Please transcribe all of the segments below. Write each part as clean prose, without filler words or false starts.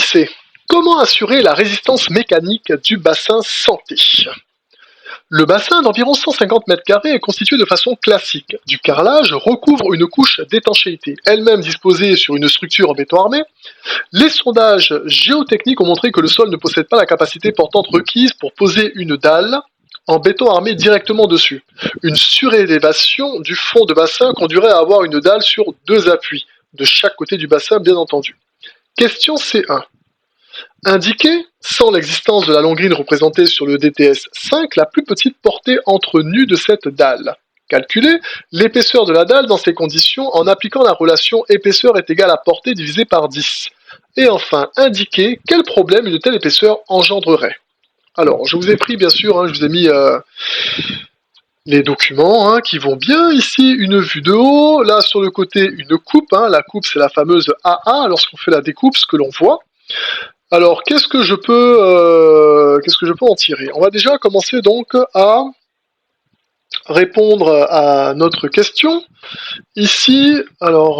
C. Comment assurer la résistance mécanique du bassin santé? Le bassin d'environ 150 m² est constitué de façon classique. Du carrelage recouvre une couche d'étanchéité, elle-même disposée sur une structure en béton armé. Les sondages géotechniques ont montré que le sol ne possède pas la capacité portante requise pour poser une dalle en béton armé directement dessus. Une surélévation du fond de bassin conduirait à avoir une dalle sur 2 appuis, de chaque côté du bassin bien entendu. Question C1. Indiquer, sans l'existence de la longrine représentée sur le DTS 5, la plus petite portée entre nus de cette dalle. Calculer l'épaisseur de la dalle dans ces conditions en appliquant la relation épaisseur est égale à portée divisée par 10. Et enfin, indiquer quel problème une telle épaisseur engendrerait. Alors, je vous ai pris bien sûr, je vous ai mis les documents qui vont bien. Ici, une vue de haut. Là, sur le côté, une coupe. La coupe, c'est la fameuse AA lorsqu'on fait la découpe, ce que l'on voit. Alors, qu'est-ce que je peux en tirer? On va déjà commencer donc à répondre à notre question. Ici, alors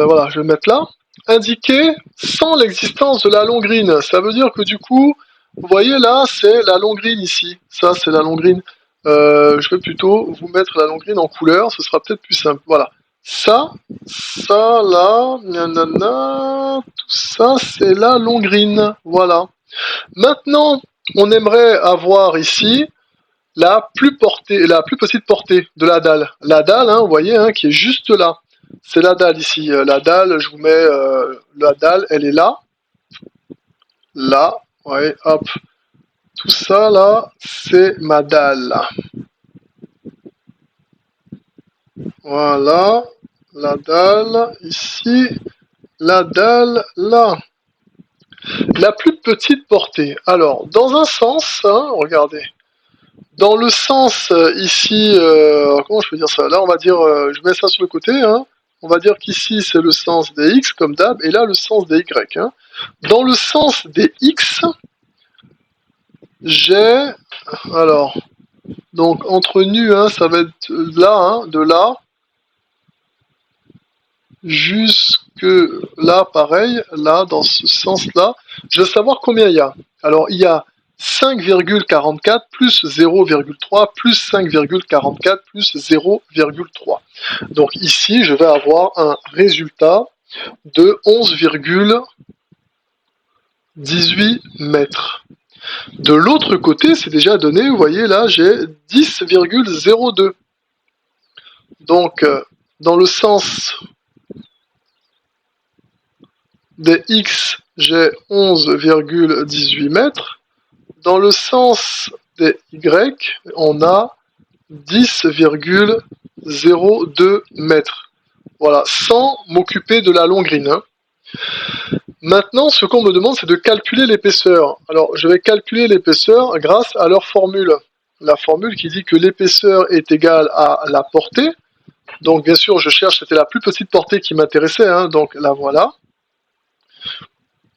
voilà, je vais mettre là. Indiquer sans l'existence de la longrine. Ça veut dire que du coup, vous voyez là, c'est la longrine ici. Ça, c'est la longrine. Je vais plutôt vous mettre la longrine en couleur, ce sera peut-être plus simple. Voilà. Ça, là, nanana, tout ça, c'est la longrine. Voilà. Maintenant, on aimerait avoir ici la plus petite portée de la dalle. La dalle, vous voyez, qui est juste là. C'est la dalle ici. La dalle, je vous mets la dalle, elle est là. Là, ouais, hop. Tout ça là, c'est ma dalle. Voilà, la dalle ici, la dalle là. La plus petite portée. Alors, dans un sens, regardez. Dans le sens ici, comment je peux dire ça? Là, on va dire, je mets ça sur le côté. On va dire qu'ici, c'est le sens des X comme d'hab, et là, le sens des Y. Dans le sens des X, j'ai, alors, donc entre nus, ça va être là, de là, jusque là, pareil, là, dans ce sens-là. Je veux savoir combien il y a. Alors, il y a 5,44 plus 0,3 plus 5,44 plus 0,3. Donc ici, je vais avoir un résultat de 11,18 mètres. De l'autre côté, c'est déjà donné, vous voyez là, j'ai 10,02. Donc, dans le sens des X, j'ai 11,18 mètres. Dans le sens des Y, on a 10,02 mètres. Voilà, sans m'occuper de la longrine. Maintenant, ce qu'on me demande, c'est de calculer l'épaisseur. Alors, je vais calculer l'épaisseur grâce à leur formule. La formule qui dit que l'épaisseur est égale à la portée. Donc, bien sûr, je cherche, c'était la plus petite portée qui m'intéressait, donc la voilà.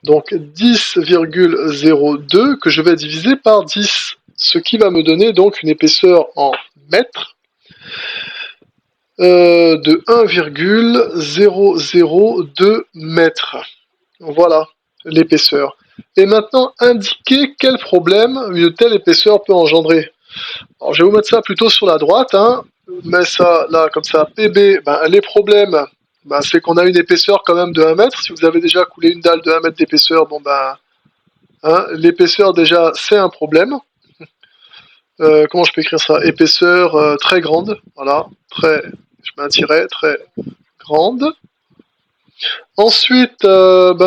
Donc, 10,02 que je vais diviser par 10, ce qui va me donner donc une épaisseur en mètres de 1,002 mètres. Voilà l'épaisseur. Et maintenant, indiquer quel problème une telle épaisseur peut engendrer. Alors, je vais vous mettre ça plutôt sur la droite. Mais ça, là, comme ça, PB, les problèmes, c'est qu'on a une épaisseur quand même de 1 mètre. Si vous avez déjà coulé une dalle de 1 mètre d'épaisseur, l'épaisseur déjà, c'est un problème. Comment je peux écrire ça? Épaisseur très grande. Voilà, je mets un tiret, très grande. Ensuite,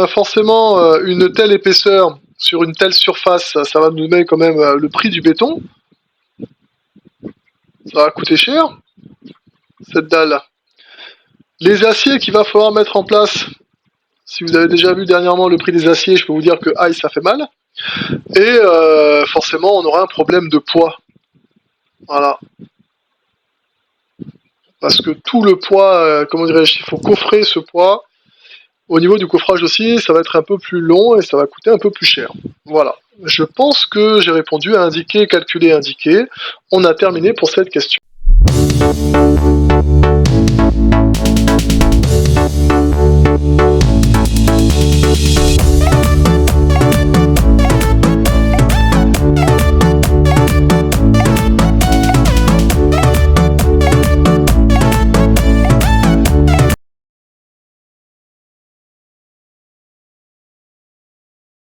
forcément, une telle épaisseur sur une telle surface, ça va nous mettre quand même le prix du béton. Ça va coûter cher, cette dalle. Les aciers qu'il va falloir mettre en place, si vous avez déjà vu dernièrement le prix des aciers, je peux vous dire que aïe, ça fait mal. Et forcément, on aura un problème de poids. Voilà. Parce que tout le poids, comment dirais-je, il faut coffrer ce poids. Au niveau du coffrage aussi, ça va être un peu plus long et ça va coûter un peu plus cher. Voilà. Je pense que j'ai répondu à indiquer, calculer, indiquer. On a terminé pour cette question.